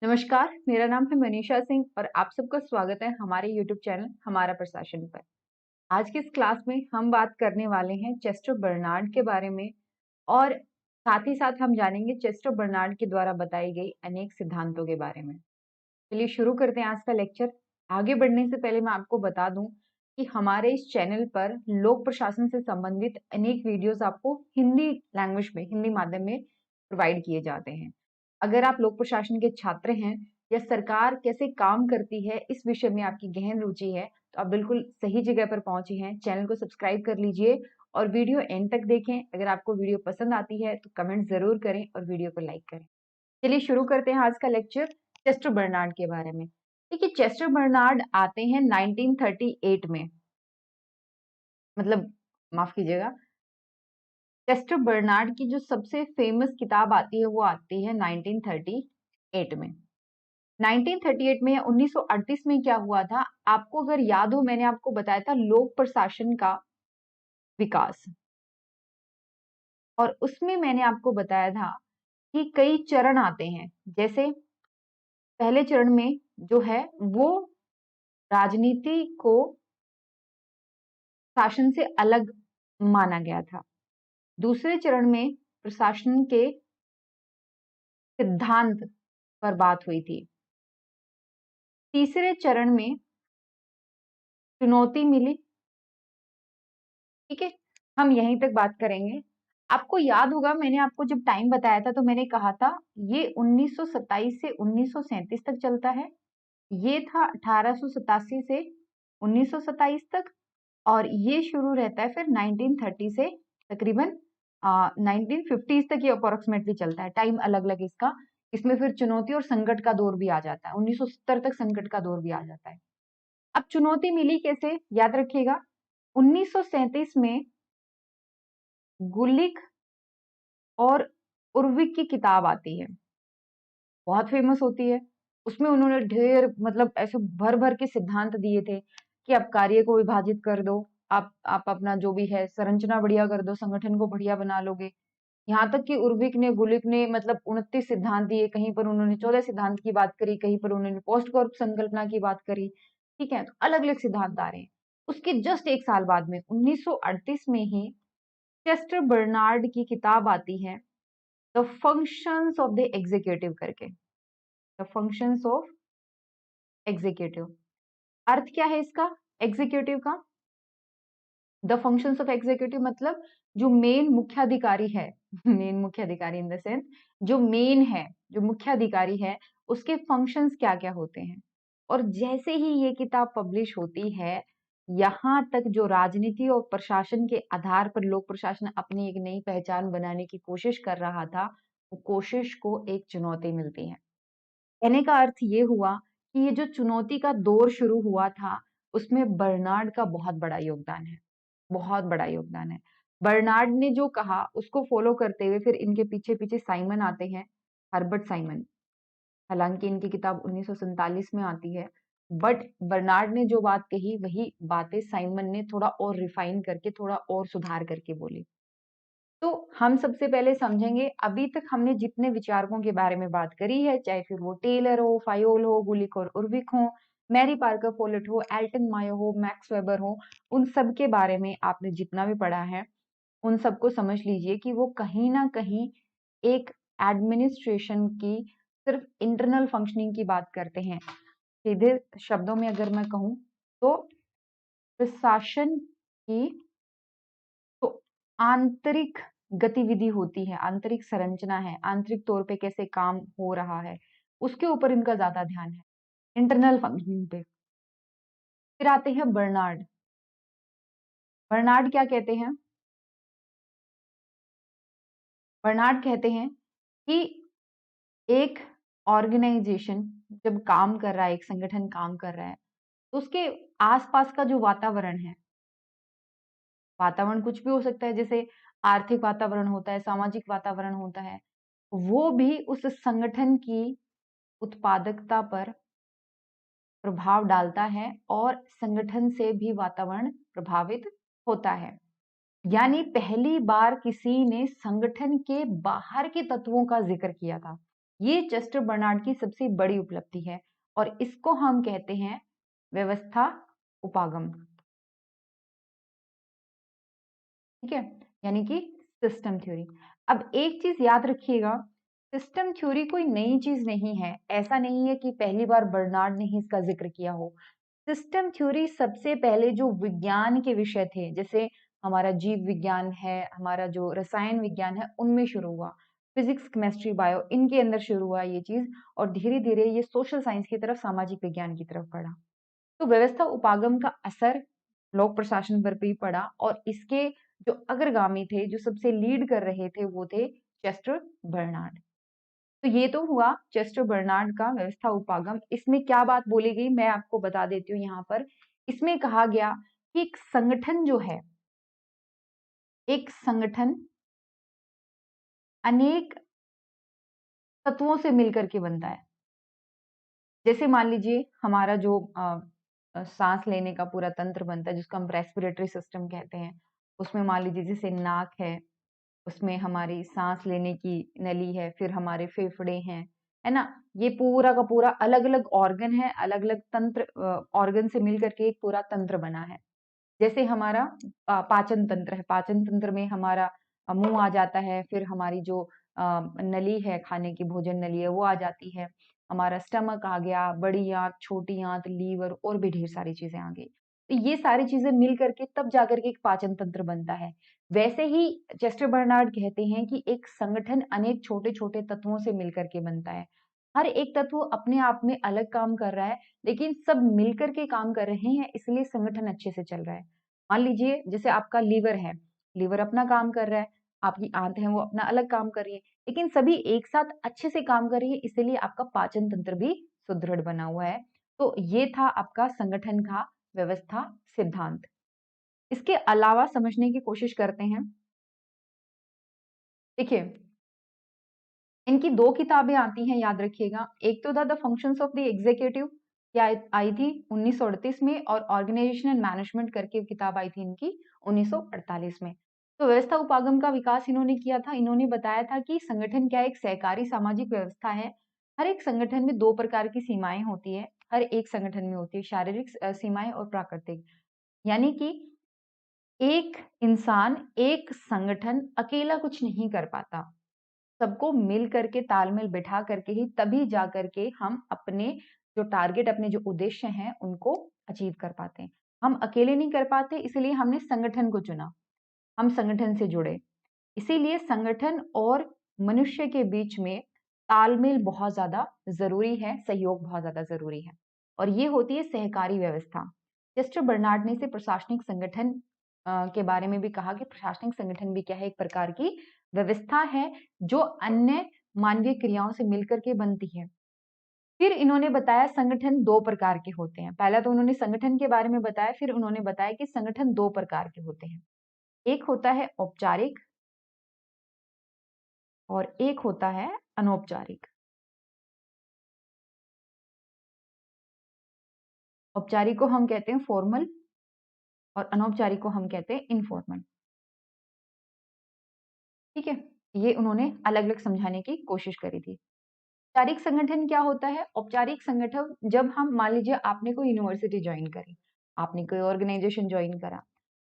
नमस्कार, मेरा नाम है मनीषा सिंह और आप सबका स्वागत है हमारे YouTube चैनल हमारा प्रशासन पर। आज की इस क्लास में हम बात करने वाले हैं चेस्टर बर्नार्ड के बारे में और साथ ही साथ हम जानेंगे चेस्टर बर्नार्ड के द्वारा बताई गई अनेक सिद्धांतों के बारे में। चलिए शुरू करते हैं आज का लेक्चर। आगे बढ़ने से पहले मैं आपको बता दूं कि हमारे इस चैनल पर लोक प्रशासन से संबंधित अनेक वीडियोस आपको हिंदी लैंग्वेज में, हिंदी माध्यम में प्रोवाइड किए जाते हैं। अगर आप लोक प्रशासन के छात्र हैं या सरकार कैसे काम करती है इस विषय में आपकी गहन रुचि है तो आप बिल्कुल सही जगह पर पहुंचे हैं। चैनल को सब्सक्राइब कर लीजिए और वीडियो एंड तक देखें। अगर आपको वीडियो पसंद आती है तो कमेंट जरूर करें और वीडियो को लाइक करें। चलिए शुरू करते हैं आज का लेक्चर चेस्टर बर्नार्ड के बारे में। देखिए, चेस्टर बर्नार्ड आते हैं 1938 में, मतलब माफ कीजिएगा, चेस्टर बर्नार्ड की जो सबसे फेमस किताब आती है वो आती है 1938 में। 1938 में या 1938 में क्या हुआ था, आपको अगर याद हो, मैंने आपको बताया था लोक प्रशासन का विकास, और उसमें मैंने आपको बताया था कि कई चरण आते हैं। जैसे पहले चरण में जो है वो राजनीति को शासन से अलग माना गया था। दूसरे चरण में प्रशासन के सिद्धांत पर बात हुई थी। तीसरे चरण में चुनौती मिली। ठीक है, हम यहीं तक बात करेंगे। आपको याद होगा, मैंने आपको जब टाइम बताया था तो मैंने कहा था ये 1927 से 1937 तक चलता है। ये था 1887 से 1927 तक, और ये शुरू रहता है फिर 1930 से तकरीबन 1950 तक, ये अप्रोक्सीमेटली चलता है। टाइम अलग अलग इसका, इसमें फिर चुनौती और संकट का दौर भी आ जाता है। 1970 तक संकट का दौर भी आ जाता है। अब चुनौती मिली कैसे, याद रखिएगा। 1937 में गुलिक और उर्विक की किताब आती है, बहुत फेमस होती है। उसमें उन्होंने ढेर, मतलब ऐसे भर भर के सिद्धांत दिए थे कि आप कार्य को विभाजित कर दो, आप अपना जो भी है संरचना बढ़िया कर दो, संगठन को बढ़िया बना लोगे। यहाँ तक कि उर्विक ने, गुलिक ने मतलब 29 सिद्धांत दिए। कहीं पर उन्होंने 14 सिद्धांत की बात करी, कहीं पर उन्होंने पोस्ट कॉर्प संकल्पना की बात करी। ठीक है, तो अलग अलग सिद्धांत आ रहे हैं। उसके जस्ट एक साल बाद में 1938 में ही चेस्टर बर्नार्ड की किताब आती है, the functions of the executive करके। द फंक्शंस ऑफ एग्जीक्यूटिव, अर्थ क्या है इसका, एग्जीक्यूटिव का? द फंक्शंस ऑफ एग्जीक्यूटिव मतलब जो मेन मुख्याधिकारी है, मेन मुख्याधिकारी इन द सेंस जो मेन है, जो मुख्याधिकारी है, उसके फंक्शंस क्या क्या होते हैं। और जैसे ही ये किताब पब्लिश होती है, यहाँ तक जो राजनीति और प्रशासन के आधार पर लोक प्रशासन अपनी एक नई पहचान बनाने की कोशिश कर रहा था, वो कोशिश को एक चुनौती मिलती है। कहने का अर्थ ये हुआ कि ये जो चुनौती का दौर शुरू हुआ था, उसमें बर्नार्ड का बहुत बड़ा योगदान है, बहुत बड़ा योगदान है। बर्नार्ड ने जो कहा उसको फॉलो करते हुए फिर इनके पीछे पीछे साइमन आते हैं, हर्बर्ट साइमन। हालांकि इनकी किताब 1947 में आती है, बट बर्नार्ड ने जो बात कही वही बातें साइमन ने थोड़ा और रिफाइन करके, थोड़ा और सुधार करके बोली। तो हम सबसे पहले समझेंगे, अभी तक हमने जितने विचारकों के बारे में बात करी है, चाहे फिर वो टेलर हो, फायोल हो, गुलिक और उर्विक हो, मैरी पार्कर फोलेट हो, एल्टन मायो हो, मैक्स वेबर हो, उन सब के बारे में आपने जितना भी पढ़ा है, उन सबको समझ लीजिए कि वो कहीं ना कहीं एक एडमिनिस्ट्रेशन की सिर्फ इंटरनल फंक्शनिंग की बात करते हैं। सीधे शब्दों में अगर मैं कहूँ तो प्रशासन की तो आंतरिक गतिविधि होती है, आंतरिक संरचना है, आंतरिक तौर पे कैसे काम हो रहा है, उसके ऊपर इनका ज्यादा ध्यान है, इंटरनल फंक्शनिंग पे। फिर आते हैं बर्नार्ड। बर्नार्ड क्या कहते हैं? बर्नार्ड कहते हैं कि एक ऑर्गेनाइजेशन जब काम कर रहा है, एक संगठन काम कर रहा है, तो उसके आसपास का जो वातावरण है, वातावरण कुछ भी हो सकता है, जैसे आर्थिक वातावरण होता है, सामाजिक वातावरण होता है, वो भी उस संगठन की उत्पादकता पर प्रभाव डालता है और संगठन से भी वातावरण प्रभावित होता है। यानी पहली बार किसी ने संगठन के बाहर के तत्वों का जिक्र किया था। ये चेस्टर बर्नार्ड की सबसे बड़ी उपलब्धि है और इसको हम कहते हैं व्यवस्था उपागम। ठीक है, यानी कि सिस्टम थ्योरी। अब एक चीज याद रखिएगा, सिस्टम थ्योरी कोई नई चीज नहीं है। ऐसा नहीं है कि पहली बार बर्नार्ड ने ही इसका जिक्र किया हो। सिस्टम थ्योरी सबसे पहले जो विज्ञान के विषय थे, जैसे हमारा जीव विज्ञान है, हमारा जो रसायन विज्ञान है, उनमें शुरू हुआ। फिजिक्स, केमिस्ट्री, बायो, इनके अंदर शुरू हुआ ये चीज, और धीरे धीरे ये सोशल साइंस की तरफ, सामाजिक विज्ञान की तरफ बढ़ा। तो व्यवस्था उपागम का असर लोक प्रशासन पर भी पड़ा, और इसके जो अग्रगामी थे, जो सबसे लीड कर रहे थे, वो थे चेस्टर बर्नार्ड। तो ये तो हुआ चेस्टर बर्नार्ड का व्यवस्था उपागम। इसमें क्या बात बोली गई मैं आपको बता देती हूँ यहाँ पर। इसमें कहा गया कि एक संगठन जो है, एक संगठन अनेक तत्वों से मिलकर के बनता है। जैसे मान लीजिए हमारा जो सांस लेने का पूरा तंत्र बनता है, जिसको हम रेस्पिरेटरी सिस्टम कहते हैं, उसमें मान लीजिए जैसे नाक है, उसमें हमारी सांस लेने की नली है, फिर हमारे फेफड़े हैं, है ना। ये पूरा का पूरा अलग अलग ऑर्गन है, अलग अलग तंत्र, ऑर्गन से मिलकर के एक पूरा तंत्र बना है। जैसे हमारा पाचन तंत्र है, पाचन तंत्र में हमारा मुंह आ जाता है, फिर हमारी जो नली है, खाने की भोजन नली है, वो आ जाती है। हमारा स्टमक आ गया, बड़ी आंत, छोटी आंत, लीवर, और भी ढेर सारी चीजें आ गई। तो ये सारी चीजें मिल करके तब जाकर के एक पाचन तंत्र बनता है। वैसे ही चेस्टर बर्नार्ड कहते हैं कि एक संगठन अनेक छोटे छोटे तत्वों से मिलकर के बनता है। हर एक तत्व अपने आप में अलग काम कर रहा है, लेकिन सब मिलकर के काम कर रहे हैं, इसलिए संगठन अच्छे से चल रहा है। मान लीजिए जैसे आपका लीवर है, लीवर अपना काम कर रहा है, आपकी आंत है वो अपना अलग काम कर रही है, लेकिन सभी एक साथ अच्छे से काम कर रही है, इसीलिए आपका पाचन तंत्र भी सुदृढ़ बना हुआ है। तो ये था आपका संगठन का व्यवस्था सिद्धांत। इसके अलावा समझने की कोशिश करते हैं। देखिए, इनकी दो किताबें आती हैं, याद रखिएगा। एक तो था the functions of the executive, ये आई थी 1938 में, और ऑर्गेनाइजेशन एंड मैनेजमेंट करके किताब आई थी इनकी 1948 में। तो व्यवस्था उपागम का विकास इन्होंने किया था। इन्होंने बताया था कि संगठन क्या एक सहकारी सामाजिक व्यवस्था है। हर एक संगठन में दो प्रकार की सीमाएं होती है, हर एक संगठन में होती है, शारीरिक सीमाएं और प्राकृतिक। यानी कि एक इंसान, एक संगठन अकेला कुछ नहीं कर पाता, सबको मिल करके तालमेल बिठा करके ही तभी जा करके हम अपने जो टारगेट, अपने जो उद्देश्य हैं, उनको अचीव कर पाते हैं। हम अकेले नहीं कर पाते, इसलिए हमने संगठन को चुना, हम संगठन से जुड़े। इसीलिए संगठन और मनुष्य के बीच में तालमेल बहुत ज्यादा जरूरी है, सहयोग बहुत ज्यादा जरूरी है, और ये होती है सहकारी व्यवस्था। चेस्टर बर्नार्ड ने इसे प्रशासनिक संगठन के बारे में भी कहा कि प्रशासनिक संगठन भी क्या है, एक प्रकार की व्यवस्था है जो अन्य मानवीय क्रियाओं से मिलकर के बनती है। फिर इन्होंने बताया संगठन दो प्रकार के होते हैं। पहला तो उन्होंने संगठन के बारे में बताया, फिर उन्होंने बताया कि संगठन दो प्रकार के होते हैं। एक होता है औपचारिक और एक होता है अनौपचारिक। औपचारिक को हम कहते हैं फॉर्मल, और अनौपचारिक को हम कहते हैं इनफॉर्मल। ठीक है, ये उन्होंने अलग अलग समझाने की कोशिश करी थी। औपचारिक संगठन क्या होता है? औपचारिक संगठन, जब हम मान लीजिए आपने कोई यूनिवर्सिटी ज्वाइन करी, आपने कोई ऑर्गेनाइजेशन ज्वाइन करा,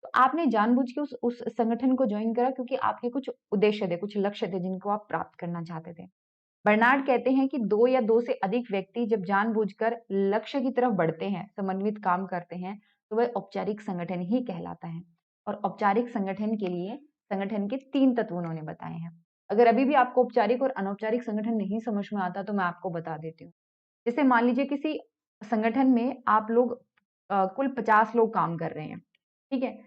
तो आपने जानबूझ के उस संगठन को ज्वाइन करा क्योंकि आपके कुछ उद्देश्य थे, कुछ लक्ष्य थे जिनको आप प्राप्त करना चाहते थे। बर्नार्ड कहते हैं कि दो या दो से अधिक व्यक्ति जब जानबूझकर लक्ष्य की तरफ बढ़ते हैं, समन्वित काम करते हैं, तो वह औपचारिक संगठन ही कहलाता है। और औपचारिक संगठन के लिए संगठन के तीन तत्व उन्होंने बताए हैं। अगर अभी भी आपको औपचारिक और अनौपचारिक संगठन नहीं समझ में आता, तो मैं आपको बता देती हूँ। जैसे मान लीजिए किसी संगठन में आप लोग कुल 50 लोग काम कर रहे हैं, ठीक है।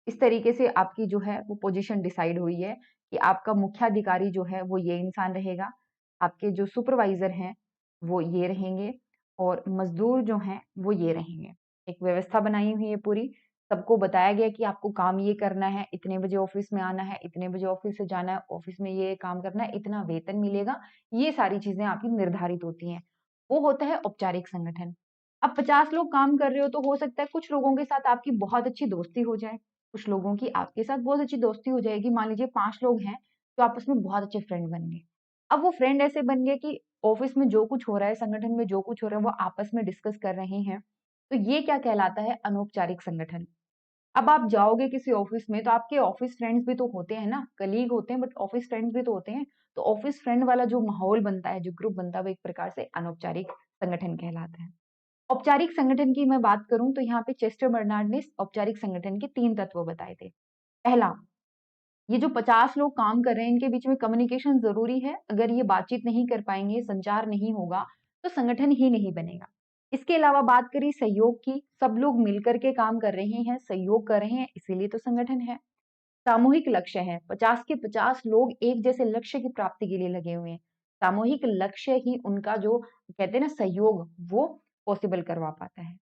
इस तरीके से आपकी जो है वो पोजीशन डिसाइड हुई है कि आपका मुख्याधिकारी जो है वो ये इंसान रहेगा, आपके जो सुपरवाइजर हैं वो ये रहेंगे, और मजदूर जो हैं वो ये रहेंगे। एक व्यवस्था बनाई हुई है पूरी, सबको बताया गया कि आपको काम ये करना है, इतने बजे ऑफिस में आना है, इतने बजे ऑफिस से जाना है, ऑफिस में ये काम करना है, इतना वेतन मिलेगा। ये सारी चीजें आपकी निर्धारित होती हैं। वो होता है औपचारिक संगठन। अब 50 लोग काम कर रहे हो, तो हो सकता है कुछ लोगों के साथ आपकी बहुत अच्छी दोस्ती हो जाए, कुछ लोगों की आपके साथ बहुत अच्छी दोस्ती हो जाएगी। मान लीजिए 5 लोग हैं, तो आपस में बहुत अच्छे फ्रेंड बन गए। अब वो फ्रेंड ऐसे बन गए कि ऑफिस में जो कुछ हो रहा है, संगठन में जो कुछ हो रहा है, वो आपस में डिस्कस कर रहे हैं, तो ये क्या कहलाता है? अनौपचारिक संगठन। अब आप जाओगे किसी ऑफिस में तो आपके ऑफिस फ्रेंड्स भी तो होते हैं ना, कलीग होते हैं बट ऑफिस फ्रेंड्स भी तो होते हैं। तो ऑफिस फ्रेंड वाला जो माहौल बनता है, जो ग्रुप बनता है, वो एक प्रकार से अनौपचारिक संगठन कहलाता है। औपचारिक संगठन की मैं बात करूं तो यहाँ पे चेस्टर बर्नार्ड ने औपचारिक संगठन के 3 तत्व बताए थे। पहला, ये जो 50 लोग काम कर रहे हैं, इनके बीच में कम्युनिकेशन जरूरी है। अगर ये बातचीत नहीं कर पाएंगे, संचार नहीं होगा, तो संगठन ही नहीं बनेगा। इसके अलावा बात करी सहयोग की, सब लोग मिलकर के काम कर रहे हैं, सहयोग कर रहे हैं, इसीलिए तो संगठन है। सामूहिक लक्ष्य है, 50 के 50 लोग एक जैसे लक्ष्य की प्राप्ति के लिए लगे हुए हैं। सामूहिक लक्ष्य ही उनका जो कहते हैं ना सहयोग, वो पॉसिबल करवा पाता है।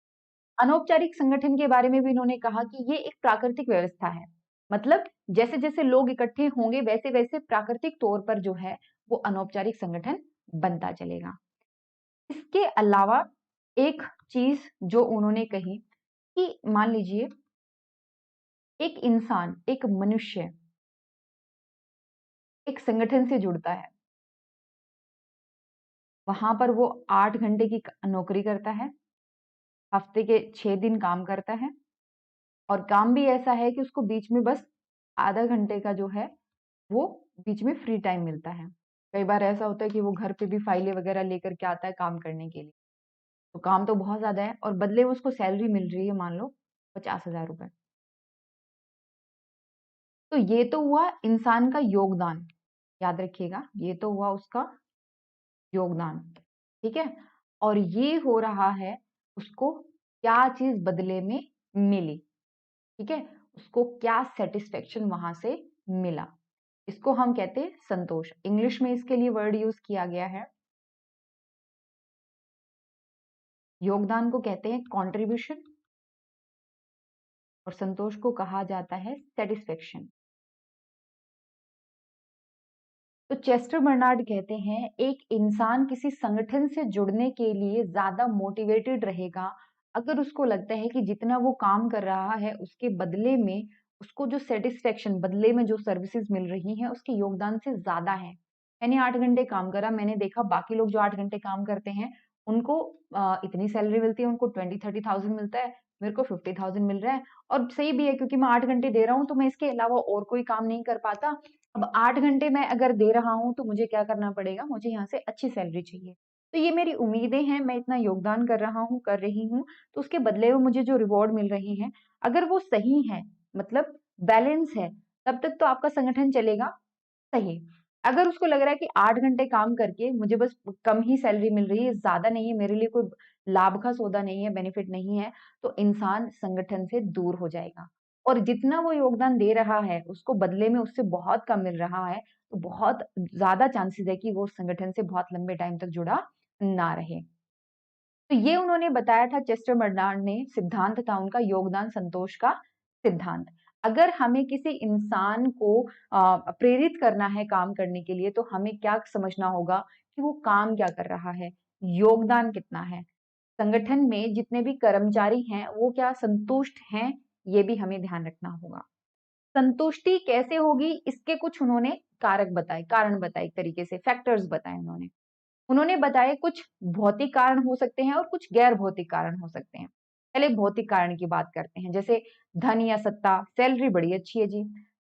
अनौपचारिक संगठन के बारे में भी इन्होंने कहा कि ये एक प्राकृतिक व्यवस्था है। मतलब जैसे जैसे लोग इकट्ठे होंगे वैसे वैसे प्राकृतिक तौर पर जो है वो अनौपचारिक संगठन बनता चलेगा। इसके अलावा एक चीज जो उन्होंने कही कि मान लीजिए एक इंसान, एक मनुष्य एक संगठन से जुड़ता है, वहां पर वो 8 घंटे की नौकरी करता है, हफ्ते के 6 दिन काम करता है, और काम भी ऐसा है कि उसको बीच में बस आधा घंटे का जो है वो बीच में फ्री टाइम मिलता है। कई बार ऐसा होता है कि वो घर पे भी फाइलें वगैरह लेकर के आता है काम करने के लिए। तो काम तो बहुत ज्यादा है और बदले में उसको सैलरी मिल रही है मान लो 50,000 रुपए। तो ये तो हुआ इंसान का योगदान, याद रखिएगा, ये तो हुआ उसका योगदान। ठीक है, और ये हो रहा है उसको क्या चीज बदले में मिली। ठीक है, उसको क्या सेटिस्फेक्शन वहां से मिला, इसको हम कहते हैं संतोष। इंग्लिश में इसके लिए वर्ड यूज किया गया है, योगदान को कहते हैं कंट्रीब्यूशन और संतोष को कहा जाता है सेटिस्फेक्शन। तो चेस्टर बर्नार्ड कहते हैं एक इंसान किसी संगठन से जुड़ने के लिए ज्यादा मोटिवेटेड रहेगा अगर उसको लगता है कि जितना वो काम कर रहा है उसके बदले में उसको जो सेटिस्फेक्शन, बदले में जो सर्विसेज मिल रही हैं उसके योगदान से ज्यादा है। मैंने 8 घंटे काम करा, मैंने देखा बाकी लोग जो 8 घंटे काम करते हैं उनको इतनी सैलरी मिलती है, उनको 20-30,000 मिलता है, मेरे को 50,000 मिल रहा है। और सही भी है क्योंकि मैं 8 घंटे दे रहा हूँ तो मैं इसके अलावा और कोई काम नहीं कर पाता। अब 8 घंटे मैं अगर दे रहा हूँ तो मुझे क्या करना पड़ेगा, मुझे यहाँ से अच्छी सैलरी चाहिए। तो ये मेरी उम्मीदें हैं, मैं इतना योगदान कर रहा हूँ, कर रही हूँ, तो उसके बदले में मुझे जो रिवॉर्ड मिल रहे हैं अगर वो सही है, मतलब बैलेंस है, तब तक तो आपका संगठन चलेगा। सही, अगर उसको लग रहा है कि 8 घंटे काम करके मुझे बस कम ही सैलरी मिल रही है, ज्यादा नहीं है, मेरे लिए कोई लाभ का सौदा नहीं है, बेनिफिट नहीं है, तो इंसान संगठन से दूर हो जाएगा। और जितना वो योगदान दे रहा है उसको बदले में उससे बहुत कम मिल रहा है, तो बहुत ज्यादा चांसेस है कि वो संगठन से बहुत लंबे टाइम तक जुड़ा ना रहे। तो ये उन्होंने बताया था, चेस्टर बर्नार्ड ने सिद्धांत था उनका योगदान संतोष का सिद्धांत। अगर हमें किसी इंसान को प्रेरित करना है काम करने के लिए तो हमें क्या समझना होगा कि वो काम क्या कर रहा है, योगदान कितना है, संगठन में जितने भी कर्मचारी हैं वो क्या संतुष्ट हैं, ये भी हमें ध्यान रखना होगा। संतुष्टि कैसे होगी इसके कुछ उन्होंने कारक बताए, कारण बताए, एक तरीके से फैक्टर्स बताए उन्होंने। उन्होंने बताया कुछ भौतिक कारण हो सकते हैं और कुछ गैर भौतिक कारण हो सकते हैं। पहले भौतिक कारण की बात करते हैं, जैसे धन या सत्ता, सैलरी बड़ी अच्छी है जी,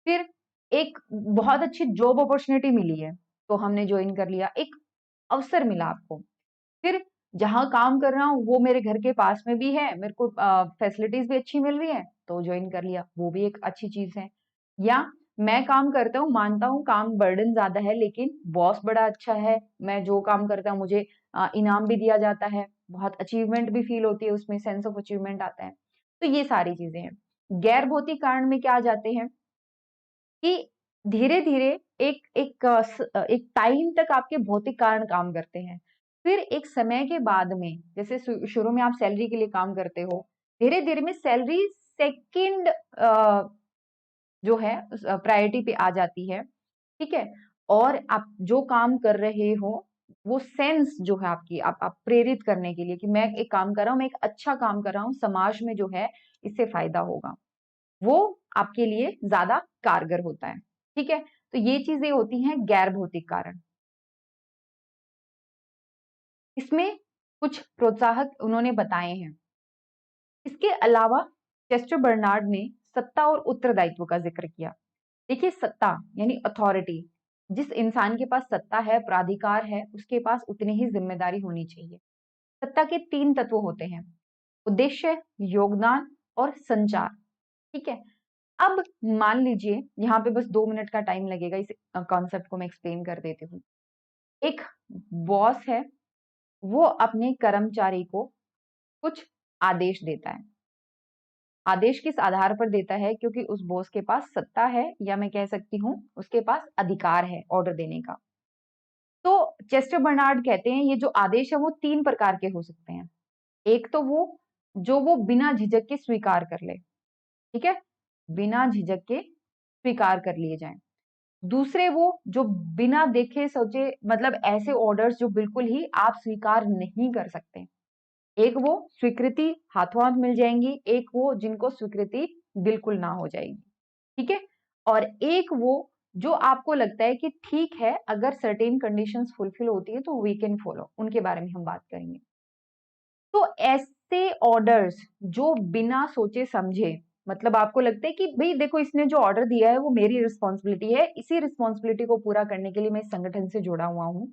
फिर एक बहुत अच्छी जॉब अपॉर्चुनिटी मिली है तो हमने ज्वाइन कर लिया, एक अवसर मिला आपको। फिर जहां काम कर रहा हूँ वो मेरे घर के पास में भी है, मेरे को फैसिलिटीज भी अच्छी मिल रही है तो ज्वाइन कर लिया, वो भी एक अच्छी चीज है। या मैं काम करता हूँ, मानता हूँ काम बर्डन ज्यादा है लेकिन बॉस बड़ा अच्छा है, मैं जो काम करता हूँ मुझे इनाम भी दिया जाता है, बहुत अचीवमेंट भी फील होती है उसमें, सेंस ऑफ अचीवमेंट आता है। तो ये सारी चीजें हैं। गैर भौतिक कारण में क्या आ जाते हैं कि धीरे धीरे एक टाइम तक आपके भौतिक कारण काम करते हैं, फिर एक समय के बाद में, जैसे शुरू में आप सैलरी के लिए काम करते हो, धीरे धीरे में सैलरी सेकंड जो है प्रायोरिटी पे आ जाती है। ठीक है, और आप जो काम कर रहे हो वो सेंस जो है आपकी, आप प्रेरित करने के लिए कि मैं एक काम कर रहा हूँ, मैं एक अच्छा काम कर रहा हूँ, समाज में जो है इससे फायदा होगा, वो आपके लिए ज्यादा कारगर होता है। ठीक है, तो ये चीजें होती हैं गैर भौतिक कारण। इसमें कुछ प्रोत्साहक उन्होंने बताए हैं। इसके अलावा चेस्टर बर्नार्ड ने सत्ता और उत्तरदायित्व का जिक्र किया। देखिए, सत्ता यानी अथॉरिटी, जिस इंसान के पास सत्ता है, प्राधिकार है, उसके पास उतनी ही जिम्मेदारी होनी चाहिए। सत्ता के 3 तत्व होते हैं: उद्देश्य, योगदान और संचार। ठीक है। अब मान लीजिए, यहाँ पे बस 2 मिनट का टाइम लगेगा, इस कॉन्सेप्ट को मैं एक्सप्लेन कर देती हूँ। एक बॉस है, वो अपने कर्मचारी को कुछ आदेश देता है। आदेश किस आधार पर देता है? क्योंकि उस बॉस के पास सत्ता है, या मैं कह सकती हूँ उसके पास अधिकार है ऑर्डर देने का। तो चेस्टर बर्नार्ड कहते हैं ये जो आदेश है वो 3 प्रकार के हो सकते हैं। एक तो वो जो वो बिना झिझक के स्वीकार कर ले, ठीक है, बिना झिझक के स्वीकार कर लिए जाएं। दूसरे वो जो बिना देखे सोचे, मतलब ऐसे ऑर्डर्स जो बिल्कुल ही आप स्वीकार नहीं कर सकते। एक वो स्वीकृति हाथों हाथ मिल जाएंगी, एक वो जिनको स्वीकृति बिल्कुल ना हो जाएगी। ठीक है। और एक वो जो आपको लगता है कि ठीक है, अगर सर्टेन कंडीशंस फुलफिल होती है तो वी कैन फॉलो, उनके बारे में हम बात करेंगे। तो ऐसे ऑर्डर्स जो बिना सोचे समझे, मतलब आपको लगता है कि भाई देखो, इसने जो ऑर्डर दिया है वो मेरी रिस्पॉन्सिबिलिटी है, इसी रिस्पॉन्सिबिलिटी को पूरा करने के लिए मैं इस संगठन से जुड़ा हुआ हूं,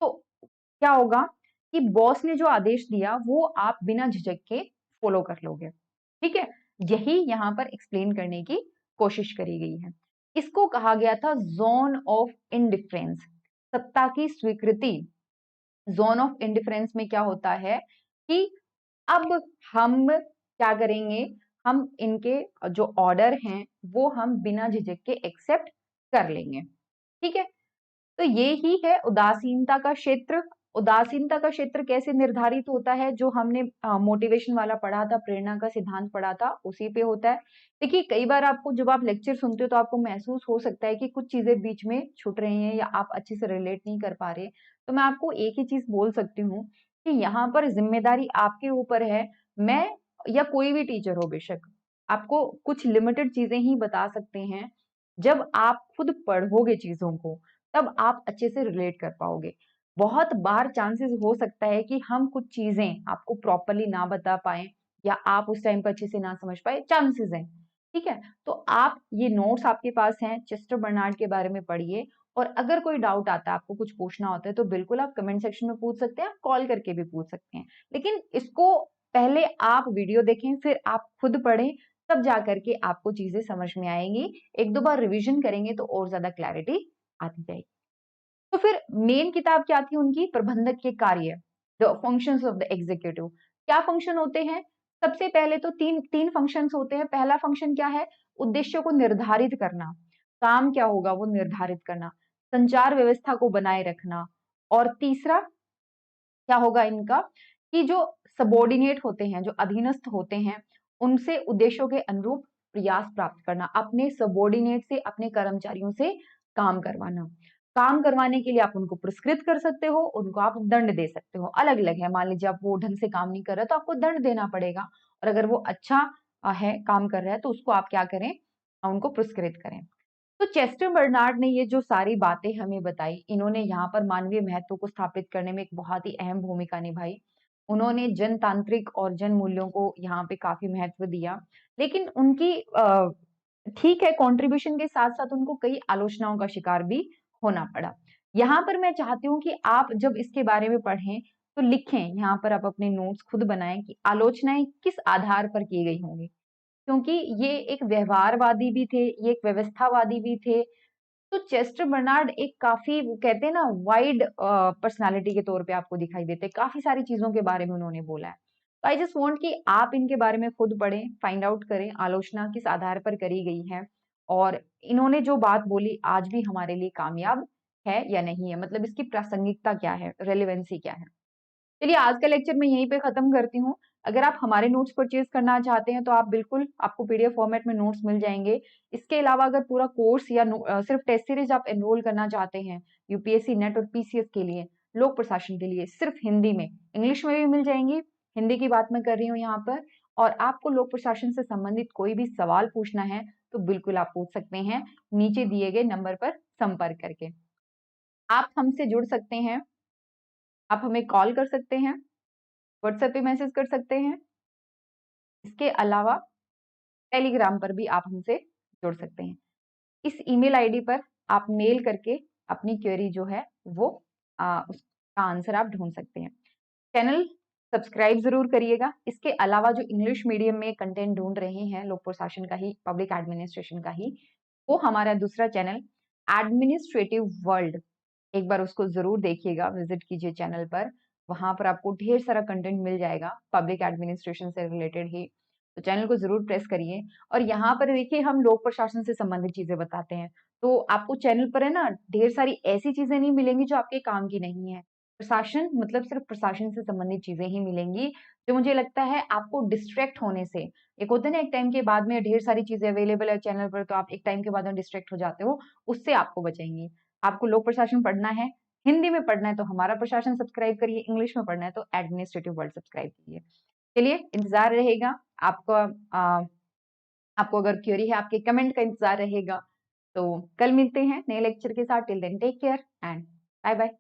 तो क्या होगा कि बॉस ने जो आदेश दिया वो आप बिना झिझक के फॉलो कर लोगे। ठीक है। यही यहां पर एक्सप्लेन करने की कोशिश करी गई है। इसको कहा गया था जोन ऑफ इंडिफरेंस, सत्ता की स्वीकृति। जोन ऑफ इंडिफरेंस में क्या होता है कि अब हम क्या करेंगे, हम इनके जो ऑर्डर हैं वो हम बिना झिझक के एक्सेप्ट कर लेंगे। ठीक है। तो ये ही है उदासीनता का क्षेत्र। उदासीनता का क्षेत्र कैसे निर्धारित होता है? जो हमने मोटिवेशन वाला पढ़ा था, प्रेरणा का सिद्धांत पढ़ा था, उसी पे होता है। देखिए, कई बार आपको जब आप लेक्चर सुनते हो तो आपको महसूस हो सकता है कि कुछ चीजें बीच में छूट रही हैं या आप अच्छे से रिलेट नहीं कर पा रहे। तो मैं आपको एक ही चीज बोल सकती हूँ कि यहाँ पर जिम्मेदारी आपके ऊपर है। मैं या कोई भी टीचर हो बेशक, आपको कुछ लिमिटेड चीजें ही बता सकते हैं। जब आप खुद पढ़ोगे चीजों को, तब आप अच्छे से रिलेट कर पाओगे। बहुत बार चांसेस हो सकता है कि हम कुछ चीजें आपको प्रॉपरली ना बता पाए, या आप उस टाइम पर अच्छे से ना समझ पाए, चांसेस हैं। ठीक है। तो आप ये नोट्स आपके पास हैं, चेस्टर बर्नार्ड के बारे में पढ़िए। और अगर कोई डाउट आता है, आपको कुछ पूछना होता है, तो बिल्कुल आप कमेंट सेक्शन में पूछ सकते हैं, आप कॉल करके भी पूछ सकते हैं। लेकिन इसको पहले आप वीडियो देखें, फिर आप खुद पढ़ें, तब जा करके आपको चीजें समझ में आएंगी। एक दो बार रिवीजन करेंगे तो और ज्यादा क्लैरिटी आती जाएगी। तो फिर मेन किताब क्या थी उनकी? प्रबंधक के कार्य, the functions of the executive. क्या फंक्शन होते हैं? सबसे पहले तो तीन तीन फंक्शंस होते हैं। पहला फंक्शन क्या है? उद्देश्यों को निर्धारित करना। काम क्या होगा वो निर्धारित करना। संचार व्यवस्था को बनाए रखना। और तीसरा क्या होगा इनका, कि जो सबॉर्डिनेट होते हैं, जो अधीनस्थ होते हैं, उनसे उद्देश्यों के अनुरूप प्रयास प्राप्त करना। अपने सबॉर्डिनेट से, अपने कर्मचारियों से काम करवाना। काम करवाने के लिए आप उनको पुरस्कृत कर सकते हो, उनको आप दंड दे सकते हो, अलग अलग है। मान लीजिए आप वो ढंग से काम नहीं कर रहे तो आपको दंड देना पड़ेगा, और अगर वो अच्छा है, काम कर रहा है, तो उसको आप क्या करें, उनको पुरस्कृत करें। तो चेस्टर बर्नार्ड ने ये जो सारी बातें हमें बताई, इन्होंने यहाँ पर मानवीय महत्व को स्थापित करने में एक बहुत ही अहम भूमिका निभाई। उन्होंने जनतांत्रिक और जन मूल्यों को यहाँ पे काफी महत्व दिया। लेकिन उनकी ठीक है, कंट्रीब्यूशन के साथ साथ उनको कई आलोचनाओं का शिकार भी होना पड़ा। यहाँ पर मैं चाहती हूँ कि आप जब इसके बारे में पढ़ें तो लिखें, यहाँ पर आप अपने नोट्स खुद बनाएं कि आलोचनाएं किस आधार पर की गई होंगी। क्योंकि ये एक व्यवहारवादी भी थे, ये एक व्यवस्थावादी भी थे। तो चेस्टर बर्नार्ड एक काफी, वो कहते हैं ना, वाइड पर्सनालिटी के तौर पे आपको दिखाई देते हैं। काफी सारी चीजों के बारे में उन्होंने बोला है। तो आई जस्ट वांट कि आप इनके बारे में खुद पढ़ें, फाइंड आउट करें आलोचना किस आधार पर करी गई है, और इन्होंने जो बात बोली आज भी हमारे लिए कामयाब है या नहीं है, मतलब इसकी प्रासंगिकता क्या है, रेलेवेंसी क्या है। चलिए, आज का लेक्चर मैं यहीं पे खत्म करती हूँ। अगर आप हमारे नोट्स परचेज करना चाहते हैं तो आप बिल्कुल, आपको पीडीएफ फॉर्मेट में नोट्स मिल जाएंगे। इसके अलावा अगर पूरा कोर्स या सिर्फ टेस्ट सीरीज आप एनरोल करना चाहते हैं यूपीएससी नेट और पीसीएस के लिए, लोक प्रशासन के लिए, सिर्फ हिंदी में, इंग्लिश में भी मिल जाएंगी, हिंदी की बात मैं कर रही हूँ यहाँ पर। और आपको लोक प्रशासन से संबंधित कोई भी सवाल पूछना है तो बिल्कुल आप पूछ सकते हैं, नीचे दिए गए नंबर पर संपर्क करके। आप हमसे जुड़ सकते हैं। आप हमें कॉल कर सकते हैं, व्हाट्सएप पे मैसेज कर सकते हैं। इसके अलावा टेलीग्राम पर भी आप हमसे जुड़ सकते हैं। इस ईमेल आईडी पर आप मेल करके अपनी क्वेरी जो है वो उसका आंसर आप ढूंढ सकते हैं। चैनल सब्सक्राइब जरूर करिएगा। इसके अलावा जो इंग्लिश मीडियम में कंटेंट ढूंढ रहे हैं, लोक प्रशासन का ही, पब्लिक एडमिनिस्ट्रेशन का ही, वो हमारा दूसरा चैनल एडमिनिस्ट्रेटिव वर्ल्ड, एक बार उसको जरूर देखिएगा, विजिट कीजिए चैनल पर। वहां पर आपको ढेर सारा कंटेंट मिल जाएगा पब्लिक एडमिनिस्ट्रेशन से रिलेटेड ही, तो चैनल को जरूर प्रेस करिए। और यहाँ पर देखिए हम लोक प्रशासन से संबंधित चीजें बताते हैं, तो आपको चैनल पर है ना ढेर सारी ऐसी चीजें नहीं मिलेंगी जो आपके काम की नहीं है। प्रशासन मतलब सिर्फ प्रशासन से संबंधित चीजें ही मिलेंगी, जो मुझे लगता है आपको डिस्ट्रैक्ट होने से, एक होता है ना एक टाइम के बाद में ढेर सारी चीजें अवेलेबल है चैनल पर, तो आप एक टाइम के बाद में डिस्ट्रैक्ट हो जाते हो, उससे आपको बचाएंगी। आपको लोक प्रशासन पढ़ना है, हिंदी में पढ़ना है तो हमारा प्रशासन सब्सक्राइब करिए, इंग्लिश में पढ़ना है तो एडमिनिस्ट्रेटिव वर्ल्ड सब्सक्राइब कीजिए। चलिए, इंतजार रहेगा आपका। आपको अगर क्वेरी है, आपके कमेंट का इंतजार रहेगा। तो कल मिलते हैं नए लेक्चर के साथ। Till then take care and bye bye.